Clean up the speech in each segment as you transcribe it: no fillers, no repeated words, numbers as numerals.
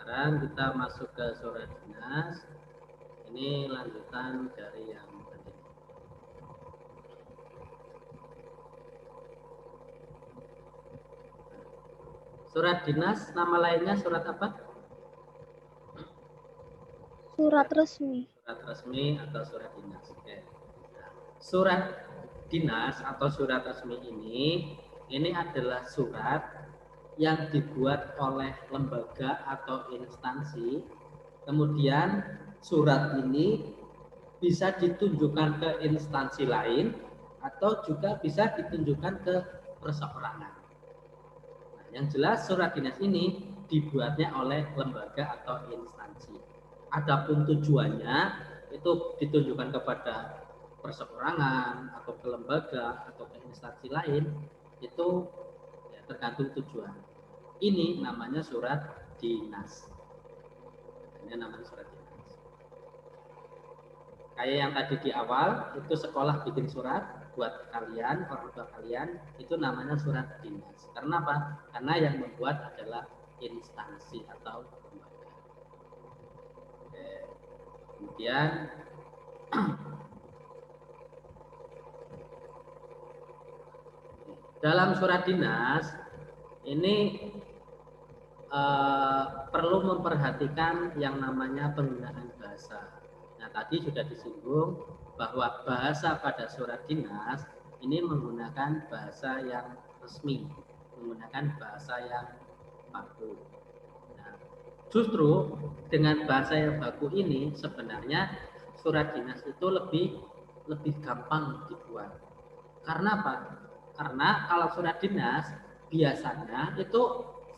Sekarang kita masuk ke surat dinas. Ini lanjutan dari yang tadi. Surat dinas nama lainnya surat apa? Surat resmi. Surat resmi atau surat dinas. Oke. Nah, surat dinas atau surat resmi ini adalah surat yang dibuat oleh lembaga atau instansi. Kemudian surat ini bisa ditunjukkan ke instansi lain atau juga bisa ditunjukkan ke perseorangan. Nah, yang jelas surat dinas ini dibuatnya oleh lembaga atau instansi. Adapun tujuannya itu ditunjukkan kepada perseorangan atau ke lembaga atau ke instansi lain, itu ya, tergantung tujuan. Ini namanya surat dinas. Ini namanya surat dinas. Kayak yang tadi di awal, itu sekolah bikin surat buat kalian, orang tua kalian, itu namanya surat dinas. Karena apa? Karena yang membuat adalah instansi atau lembaga. Oke. Kemudian dalam surat dinas ini perlu memperhatikan yang namanya penggunaan bahasa. Nah, tadi sudah disinggung bahwa bahasa pada surat dinas ini menggunakan bahasa yang resmi, menggunakan bahasa yang baku. Nah, justru dengan bahasa yang baku ini sebenarnya surat dinas itu lebih gampang dibuat. Karena apa? Karena kalau surat dinas biasanya itu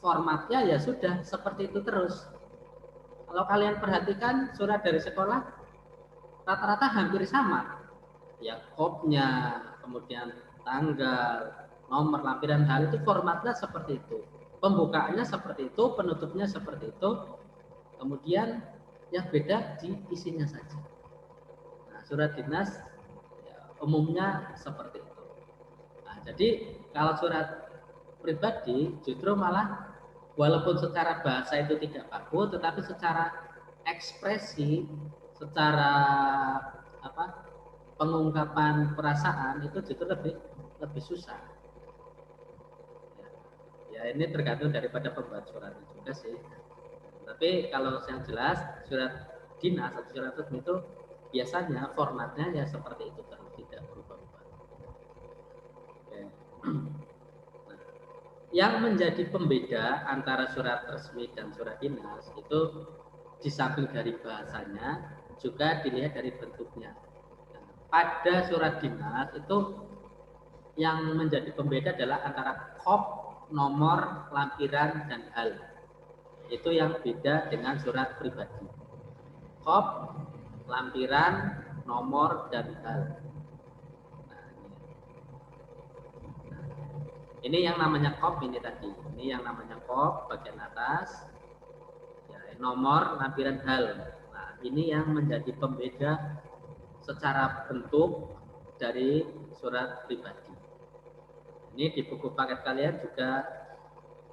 formatnya ya sudah seperti itu terus. Kalau kalian perhatikan surat dari sekolah rata-rata hampir sama. Ya kopnya, kemudian tanggal, nomor lampiran hal itu formatnya seperti itu. Pembukaannya seperti itu, penutupnya seperti itu. Kemudian yang beda di isinya saja. Nah, surat dinas ya, umumnya seperti itu. Nah, jadi kalau surat pribadi justru malah walaupun secara bahasa itu tidak baku, tetapi secara ekspresi, secara apa pengungkapan perasaan itu justru lebih susah. Ya, ini tergantung daripada pembuat suratnya juga sih. Tapi kalau yang jelas surat dinas atau surat resmi itu biasanya formatnya ya seperti itu terus tidak berubah-ubah. Oke. Yang menjadi pembeda antara surat resmi dan surat dinas itu di samping dari bahasanya juga dilihat dari bentuknya. Pada surat dinas itu yang menjadi pembeda adalah antara kop, nomor, lampiran, dan hal. Itu yang beda dengan surat pribadi. Kop, lampiran, nomor, dan hal. Ini yang namanya kop ini tadi. Ini yang namanya kop bagian atas. Ya, nomor, lampiran hal. Nah, ini yang menjadi pembeda secara bentuk dari surat pribadi. Ini di buku paket kalian juga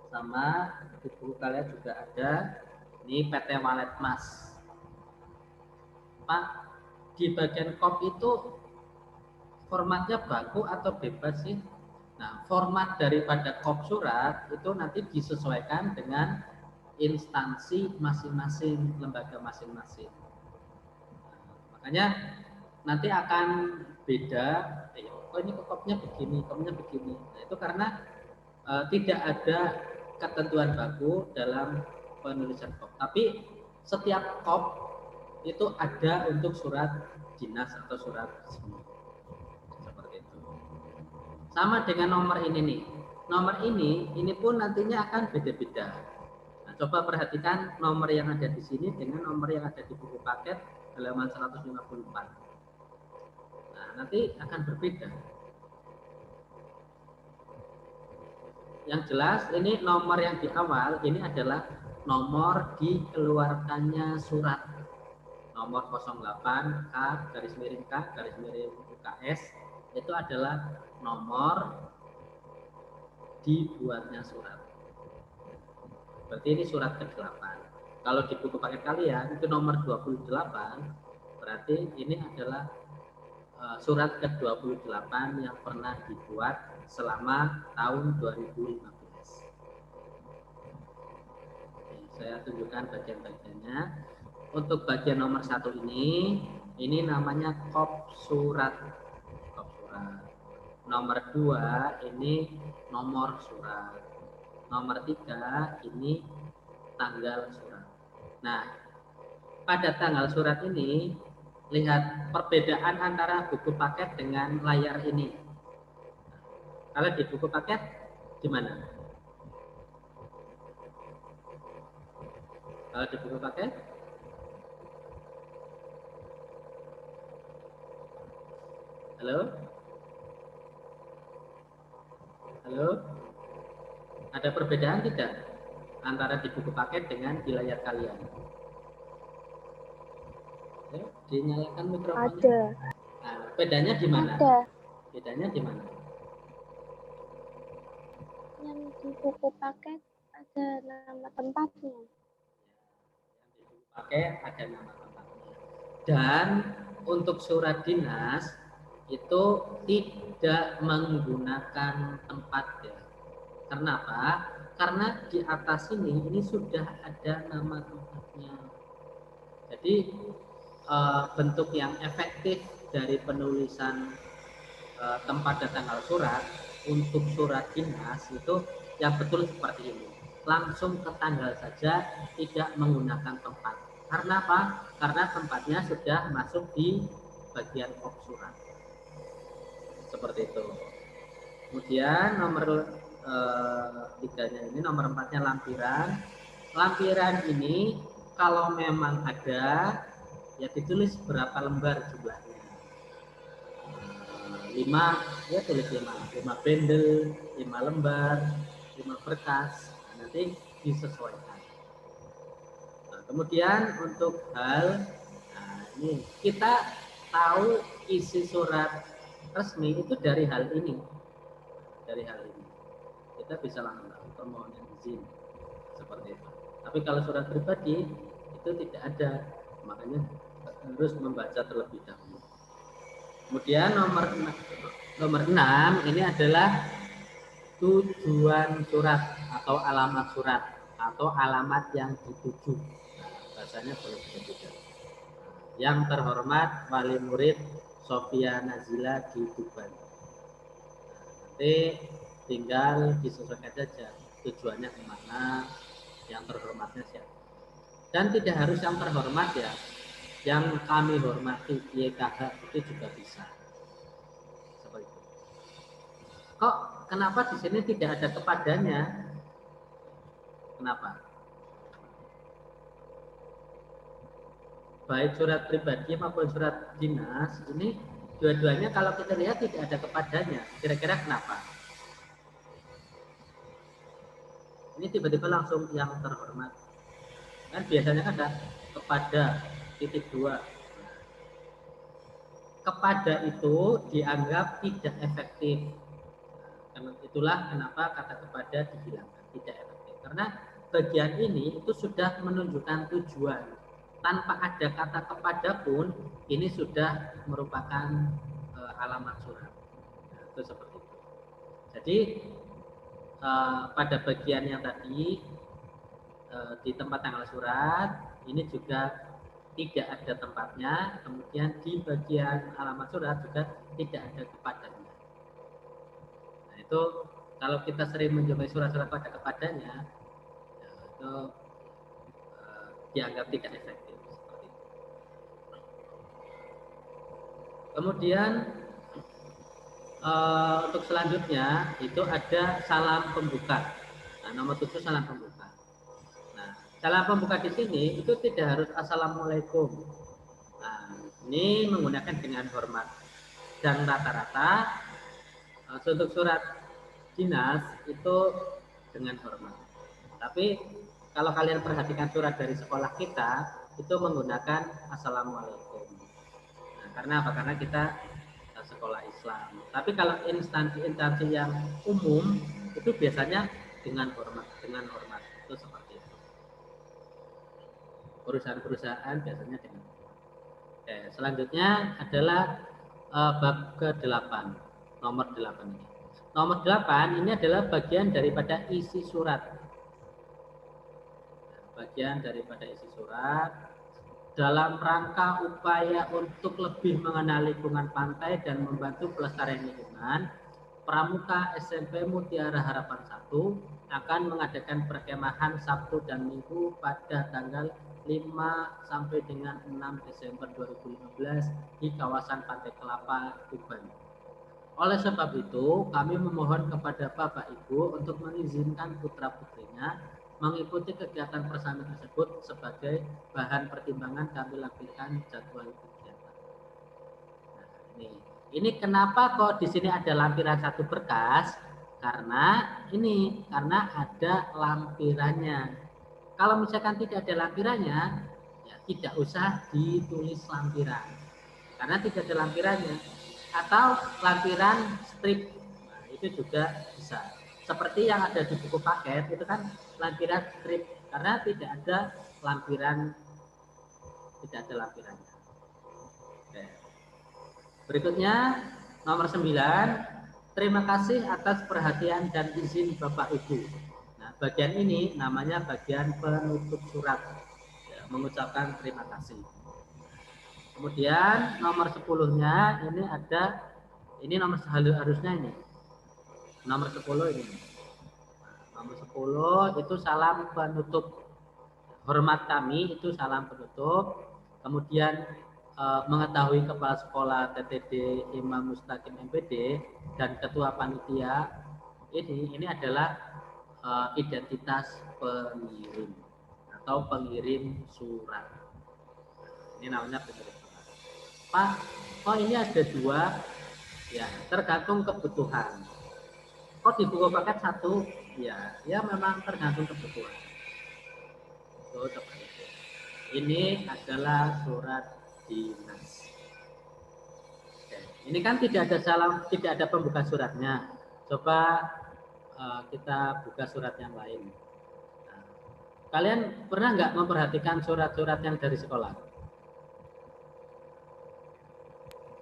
sama, di buku kalian juga ada. Ini PT Walet Mas. Pak, di bagian kop itu formatnya baku atau bebas sih? Nah, format daripada kop surat itu nanti disesuaikan dengan instansi masing-masing, lembaga masing-masing. Makanya nanti akan beda, oh ini kopnya begini, kopnya begini. Nah, itu karena tidak ada ketentuan baku dalam penulisan kop. Tapi setiap kop itu ada untuk surat dinas atau surat resmi. Sama dengan nomor ini nih. Nomor ini pun nantinya akan beda-beda. Nah, coba perhatikan nomor yang ada di sini dengan nomor yang ada di buku paket halaman 154. Nah, nanti akan berbeda. Yang jelas ini nomor yang di awal ini adalah nomor dikeluarkannya surat. Nomor 08 K garis miring K garis miring UKS itu adalah nomor dibuatnya surat. Berarti ini surat ke-8. Kalau di buku paket kalian itu nomor 28, berarti ini adalah surat ke-28 yang pernah dibuat selama tahun 2015. Oke, saya tunjukkan bagian-bagiannya. Untuk bagian nomor 1 ini namanya kop surat. Kop surat. Nomor 2 ini nomor surat. Nomor 3 ini tanggal surat. Nah, pada tanggal surat ini, lihat perbedaan antara buku paket dengan layar ini. Kalau di buku paket, gimana? Kalau di buku paket, halo? Halo? Ada perbedaan tidak antara di buku paket dengan di layar kalian? Ayo, dinyalakan mikrofonnya. Ada. Nah, bedanya di mana? Ada. Bedanya di mana? Yang di buku paket ada nama tempatnya. Yang di buku paket ada nama tempatnya. Dan untuk surat dinas itu tidak menggunakan tempat ya. Kenapa? Karena di atas ini sudah ada nama tempatnya. Jadi bentuk yang efektif dari penulisan tempat dan tanggal surat untuk surat dinas itu yang betul seperti ini. Langsung ke tanggal saja, tidak menggunakan tempat. Karena apa? Karena tempatnya sudah masuk di bagian kop surat. Seperti itu. Kemudian nomor 3-nya ini, nomor 4-nya lampiran. Lampiran ini kalau memang ada, ya ditulis berapa lembar jumlahnya. 5, ya tulis 5 bendel, 5 lembar, 5 berkas. Nah, nanti disesuaikan. Nah, kemudian untuk hal, nah ini kita tahu isi surat resmi itu dari hal ini. Dari hal ini kita bisa langsung tahu permohonan izin seperti itu. Tapi kalau surat pribadi itu tidak ada, makanya harus membaca terlebih dahulu. Kemudian nomor 6 ini adalah tujuan surat atau alamat surat atau alamat yang dituju. Bahasanya boleh berbeda. Yang terhormat wali murid Sofia Nazila di Tuban. Nanti tinggal disesuaikan saja tujuannya kemana, yang terhormatnya siapa. Dan tidak harus yang terhormat ya, yang kami hormati YKH itu juga bisa. Seperti itu. Kok kenapa di sini tidak ada kepadanya? Kenapa? Baik surat pribadi maupun surat dinas ini dua-duanya kalau kita lihat tidak ada kepadanya. Kira-kira kenapa? Ini tiba-tiba langsung yang terhormat. Kan biasanya kan ada kepada (2). Kepada itu dianggap tidak efektif. Karena itulah kenapa kata kepada dihilangkan, tidak efektif. Karena bagian ini itu sudah menunjukkan tujuan. Tanpa ada kata kepada pun ini sudah merupakan alamat surat. Nah, itu seperti itu. Jadi pada bagian yang tadi di tempat tanggal surat ini juga tidak ada tempatnya, kemudian di bagian alamat surat juga tidak ada kepadanya. Nah, itu kalau kita sering menjumpai surat-surat pada kepadanya, ya, itu dianggap tidak efektif seperti itu. Kemudian untuk selanjutnya itu ada salam pembuka. Nah, nomor 7 salam pembuka. Nah, salam pembuka di sini itu tidak harus assalamualaikum. Nah, ini menggunakan dengan hormat. Dan rata-rata untuk surat dinas itu dengan hormat. Tapi kalau kalian perhatikan surat dari sekolah kita itu menggunakan assalamualaikum. Nah, karena apa? Karena kita sekolah Islam. Tapi kalau instansi-instansi yang umum itu biasanya dengan hormat, itu seperti itu. perusahaan-perusahaan biasanya dengan. Oke, selanjutnya adalah bab ke-8, nomor 8 ini. Nomor 8 ini adalah bagian daripada isi surat. Bagian daripada isi surat dalam rangka upaya untuk lebih mengenal lingkungan pantai dan membantu pelestarian lingkungan. Pramuka SMP Mutiara Harapan 1 akan mengadakan perkemahan Sabtu dan Minggu pada tanggal 5 sampai dengan 6 Desember 2015 di kawasan Pantai Kelapa, Tuban. Oleh sebab itu, kami memohon kepada Bapak Ibu untuk mengizinkan putra-putrinya mengikuti kegiatan bersama tersebut sebagai bahan pertimbangan kami lakukan jadwal kegiatan. Nah, ini kenapa kok di sini ada lampiran satu berkas? Karena ada lampirannya. Kalau misalkan tidak ada lampirannya, ya tidak usah ditulis lampiran. Karena tidak ada lampirannya. Atau lampiran strip, nah, itu juga bisa. Seperti yang ada di buku paket, itu kan lampiran strip. Karena tidak ada lampirannya. Oke. Berikutnya, nomor 9. Terima kasih atas perhatian dan izin Bapak Ibu. Nah, bagian ini namanya bagian penutup surat. Ya, mengucapkan terima kasih. Kemudian nomor 10-nya ini nomor harusnya ini. Nomor 10 ini. Nomor 10 itu salam penutup. Hormat kami itu salam penutup. Kemudian mengetahui Kepala Sekolah TTD Imam Mustaqim MPD dan Ketua Panitia ini adalah identitas pengirim atau pengirim surat. Ini namanya pengirim surat. Pak, kok ini ada 2? Ya, tergantung kebutuhan. Kok di buku paket 1? Ya memang tergantung kebutuhan. Ini adalah surat dinas. Oke. Ini kan tidak ada pembuka suratnya. Coba kita buka surat yang lain. Nah, kalian pernah nggak memperhatikan surat-surat yang dari sekolah?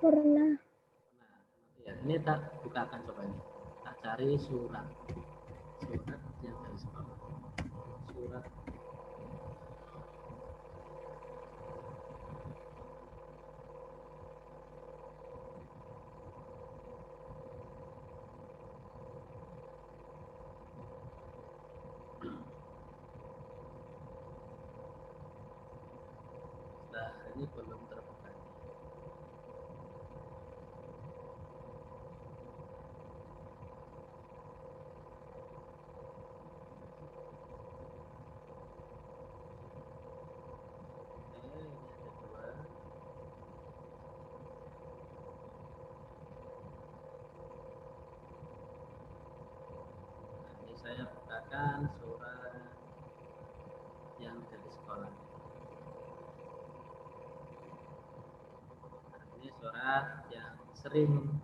Pernah. Nah, ya, ini tak bukakan coba ini. Tak cari surat yang dari sekolah. Surat. Nah, ini belum terbuka. Saya bukakan surat yang dari sekolah. Nah, ini surat yang sering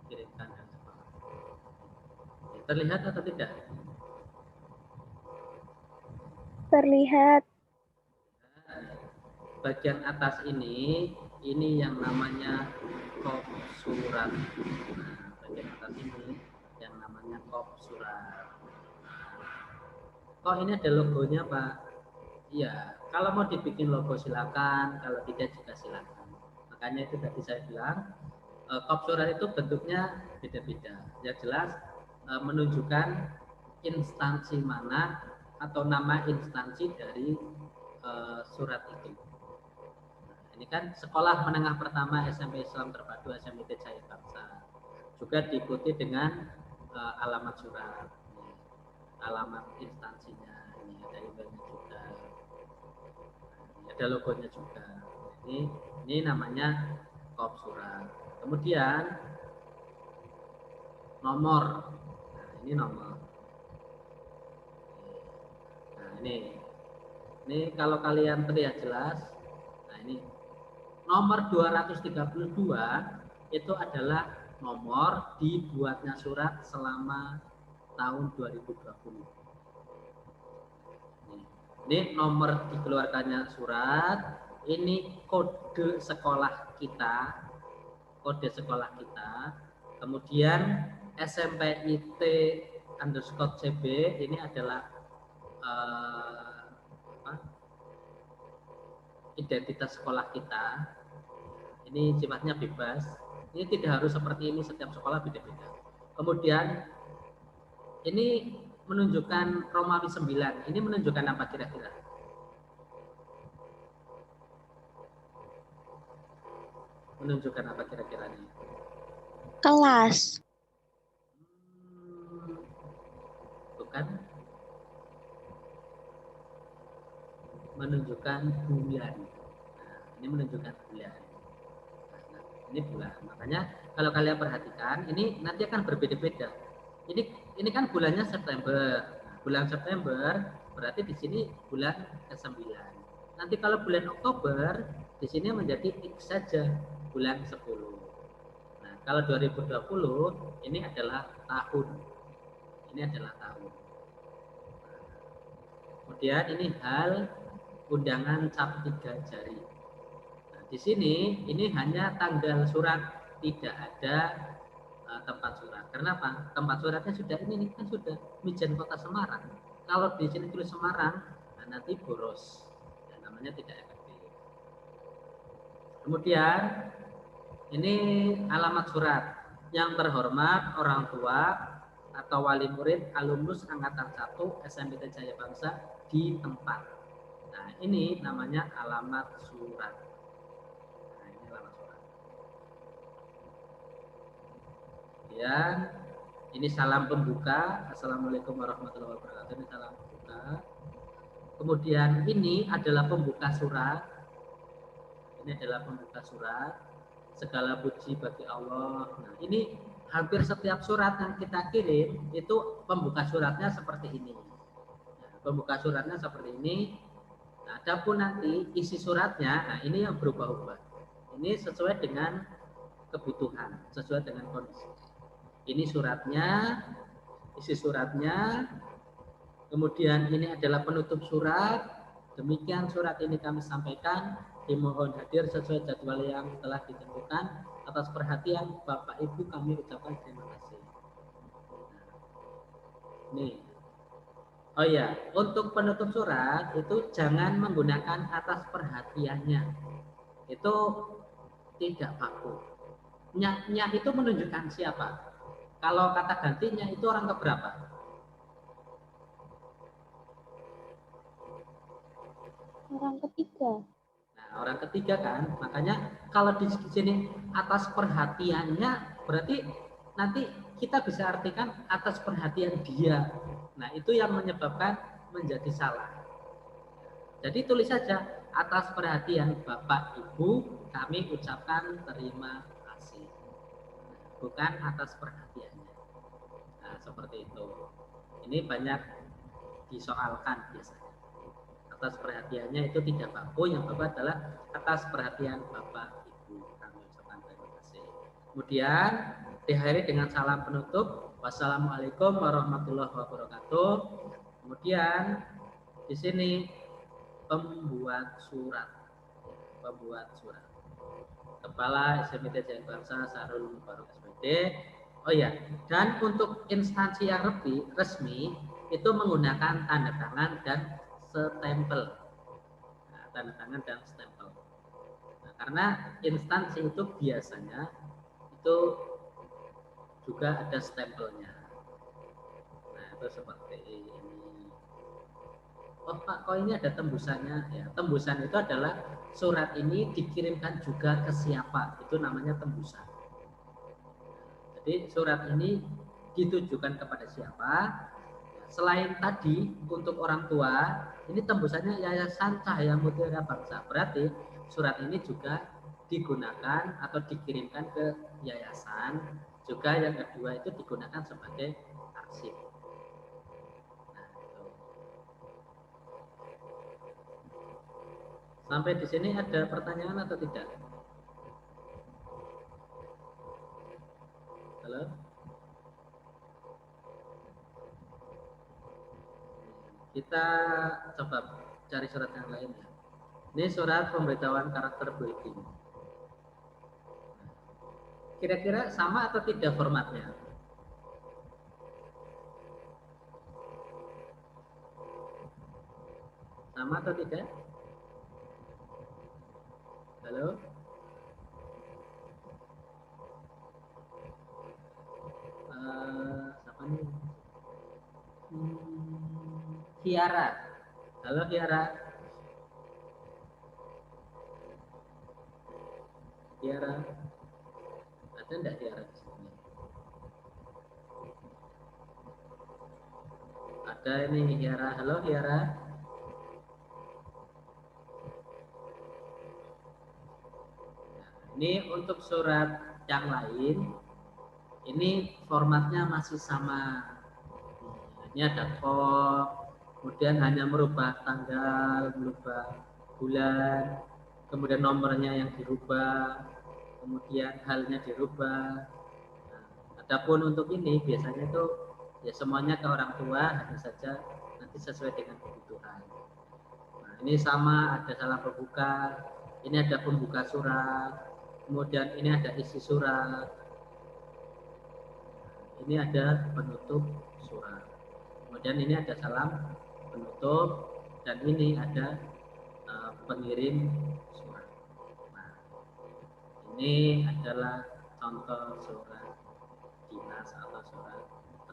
dikirimkan dari sekolah. Terlihat atau tidak? Terlihat. Bagian atas ini yang namanya kop surat. Nah, bagian atas ini yang namanya kop surat. Kok ini ada logonya, Pak? Iya, kalau mau dibikin logo silakan, kalau tidak juga silakan. Makanya itu tadi saya bilang, kop surat itu bentuknya beda-beda. Yang jelas menunjukkan instansi mana atau nama instansi dari surat itu. Nah, ini kan Sekolah Menengah Pertama SMP Islam Terpadu SMIT Jaya Bangsa. Juga diikuti dengan alamat surat. Alamat instansinya, ini ada emailnya juga, ini ada logonya juga. Ini namanya kop surat. Kemudian nomor, nah ini nomor. Nah ini kalau kalian terlihat jelas, nah ini nomor 232 itu adalah nomor dibuatnya surat selama tahun 2020. Ini nomor dikeluarkannya surat, ini kode sekolah kita, kemudian SMPIT_CB ini adalah identitas sekolah kita. Ini sifatnya bebas. Ini tidak harus seperti ini, setiap sekolah beda-beda. Kemudian ini menunjukkan Romawi 9. Ini menunjukkan apa kira-kira? Menunjukkan apa kira-kira nih? Kelas. Bukan. Menunjukkan bulan. Nah, ini menunjukkan bulan. Nah, ini bulan. Makanya kalau kalian perhatikan, ini nanti akan berbeda-beda. Ini kan bulannya September. Nah, bulan September berarti di sini bulan ke-9. Nanti kalau bulan Oktober di sini menjadi X saja, bulan 10. Nah, kalau 2020 ini adalah tahun. Ini adalah tahun. Kemudian ini hal undangan cap 3 jari. Nah, di sini ini hanya tanggal surat, tidak ada tempat surat. Kenapa? Tempat suratnya sudah ini kan sudah Mijen Kota Semarang. Kalau di sini tulis Semarang, nah nanti boros. Ya, namanya tidak efektif. Kemudian ini alamat surat. Yang terhormat orang tua atau wali murid alumnus angkatan 1 SMPT Jaya Bangsa di tempat. Nah, ini namanya alamat surat. Nah, ini alamat surat. Kemudian ini salam pembuka. Assalamualaikum warahmatullahi wabarakatuh. Ini salam pembuka. Kemudian ini adalah pembuka surat. Ini adalah pembuka surat. Segala puji bagi Allah. Nah, ini hampir setiap surat yang kita kirim itu pembuka suratnya seperti ini. Nah, pembuka suratnya seperti ini. Nah, adapun nanti isi suratnya, nah ini yang berubah-ubah. Ini sesuai dengan kebutuhan, sesuai dengan kondisi. Ini suratnya, isi suratnya. Kemudian ini adalah penutup surat. Demikian surat ini kami sampaikan. Dimohon hadir sesuai jadwal yang telah ditentukan. Atas perhatian Bapak Ibu kami ucapkan terima kasih. Nih. Oh ya, untuk penutup surat itu jangan menggunakan atas perhatiannya. Itu tidak baku. Nya itu menunjukkan siapa? Kalau kata gantinya itu orang keberapa? Orang ketiga. Nah, orang ketiga kan, makanya kalau di sini atas perhatiannya berarti nanti kita bisa artikan atas perhatian dia. Nah, itu yang menyebabkan menjadi salah. Jadi tulis saja atas perhatian Bapak Ibu kami ucapkan terima kasih. Bukan atas perhatiannya. Nah, seperti itu. Ini banyak disoalkan biasanya. Atas perhatiannya itu tidak baku, yang baku adalah atas perhatian Bapak Ibu kami ucapkan terima kasih. Kemudian diakhiri dengan salam penutup, wassalamualaikum warahmatullahi wabarakatuh. Kemudian di sini pembuat surat, Kepala SMPT Jaya Bangsa Sarul Mubarok SPD. Oh ya, dan untuk instansi yang resmi itu menggunakan tanda tangan dan stempel. Nah, tanda tangan dan stempel. Nah, karena instansi itu biasanya itu juga ada stempelnya. Nah, itu seperti ini. Oh Pak, kok ini ada tembusannya? Ya, tembusan itu adalah surat ini dikirimkan juga ke siapa? Itu namanya tembusan. Jadi surat ini ditujukan kepada siapa? Selain tadi untuk orang tua, ini tembusannya Yayasan Cahaya Mutiara Bangsa. Berarti surat ini juga digunakan atau dikirimkan ke yayasan. Juga yang kedua itu digunakan sebagai arsip. Nah, itu. Sampai di sini ada pertanyaan atau tidak? Halo? Kita coba cari surat yang lain ya. Ini surat pemberitahuan karakter bulletin. Kira-kira sama atau tidak formatnya? Sama atau tidak? Halo? Siapa nih? Hiara. Halo Hiara. Hiara. Ada enggak Hiara di sini? Ada ini Hiara. Halo Hiara. Ini untuk surat yang lain, ini formatnya masih sama. Ini ada kok, kemudian hanya merubah tanggal, merubah bulan, kemudian nomornya yang dirubah, kemudian halnya dirubah. Nah, adapun untuk ini biasanya itu ya semuanya ke orang tua, hanya saja nanti sesuai dengan kebutuhan. Nah, ini sama, ada salam pembuka, ini ada pembuka surat, kemudian ini ada isi surat, ini ada penutup surat, kemudian ini ada salam penutup, dan ini ada pengirim surat. Nah, ini adalah contoh surat dinas atau surat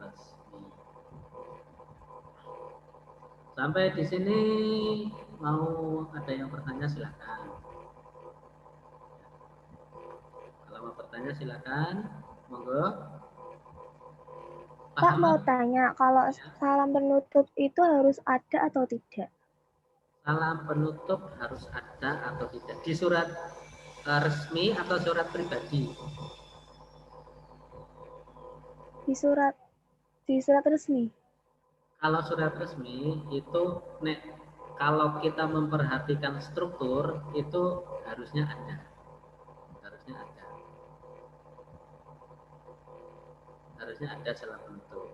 resmi. Sampai di sini mau ada yang bertanya silakan. Kalau mau bertanya silakan, monggo. Pak mau tanya, kalau salam penutup itu harus ada atau tidak? Salam penutup harus ada atau tidak di surat resmi atau surat pribadi? Di surat resmi. Kalau surat resmi itu kalau kita memperhatikan struktur itu harusnya ada. Harusnya ada salam penutup.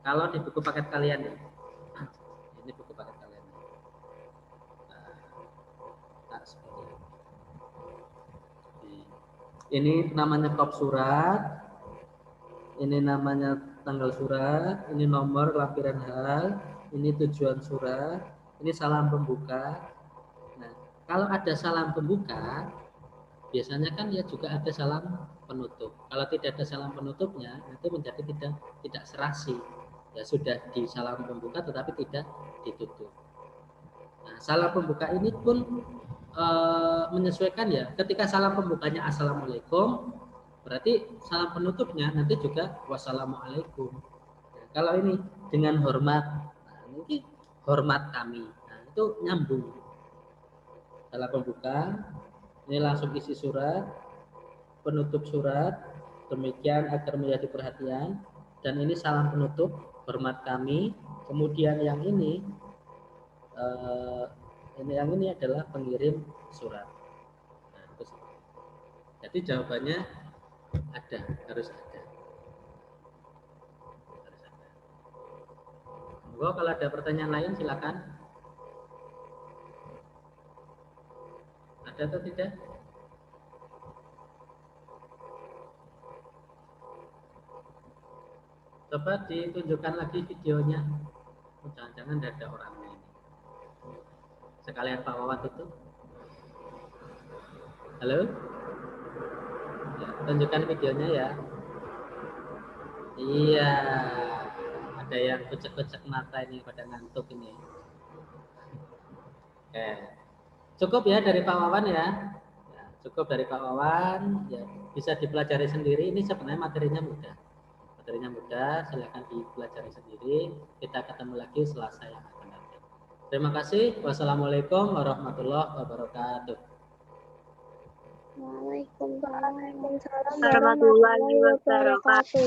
Kalau di buku paket kalian ya. Ini buku paket kalian. Nah, seperti ini. Ini namanya kop surat. Ini namanya tanggal surat, ini nomor lampiran hal, ini tujuan surat, ini salam pembuka. Nah, kalau ada salam pembuka, biasanya kan ya juga ada salam penutup. Kalau tidak ada salam penutupnya, itu menjadi tidak serasi. Ya sudah di salam pembuka tetapi tidak ditutup. Nah, salam pembuka ini pun menyesuaikan ya. Ketika salam pembukanya assalamualaikum, berarti salam penutupnya nanti juga wassalamualaikum. Nah, kalau ini dengan hormat, nah, mungkin hormat kami, nah, itu nyambung. Salam pembuka, ini langsung isi surat, penutup surat, demikian agar menjadi perhatian. Dan ini salam penutup, hormat kami. Kemudian yang ini adalah pengirim surat. Nah, jadi jawabannya ada, harus ada. Monggo kalau ada pertanyaan lain silakan. Ada atau tidak? Coba ditunjukkan lagi videonya. Jangan-jangan tidak ada orangnya ini. Sekalian Pak Wawan itu. Halo? Ya, tunjukkan videonya ya. Iya. Ada yang kucek-kucek mata ini pada ngantuk ini. Oke. Cukup ya dari Pak Wawan ya. Cukup dari Pak Wawan. Ya, bisa dipelajari sendiri. Ini sebenarnya materinya mudah. Silakan dipelajari sendiri. Kita ketemu lagi Selasa yang akan datang. Terima kasih. Wassalamualaikum warahmatullahi wabarakatuh. Waalaikumsalam warahmatullahi wabarakatuh.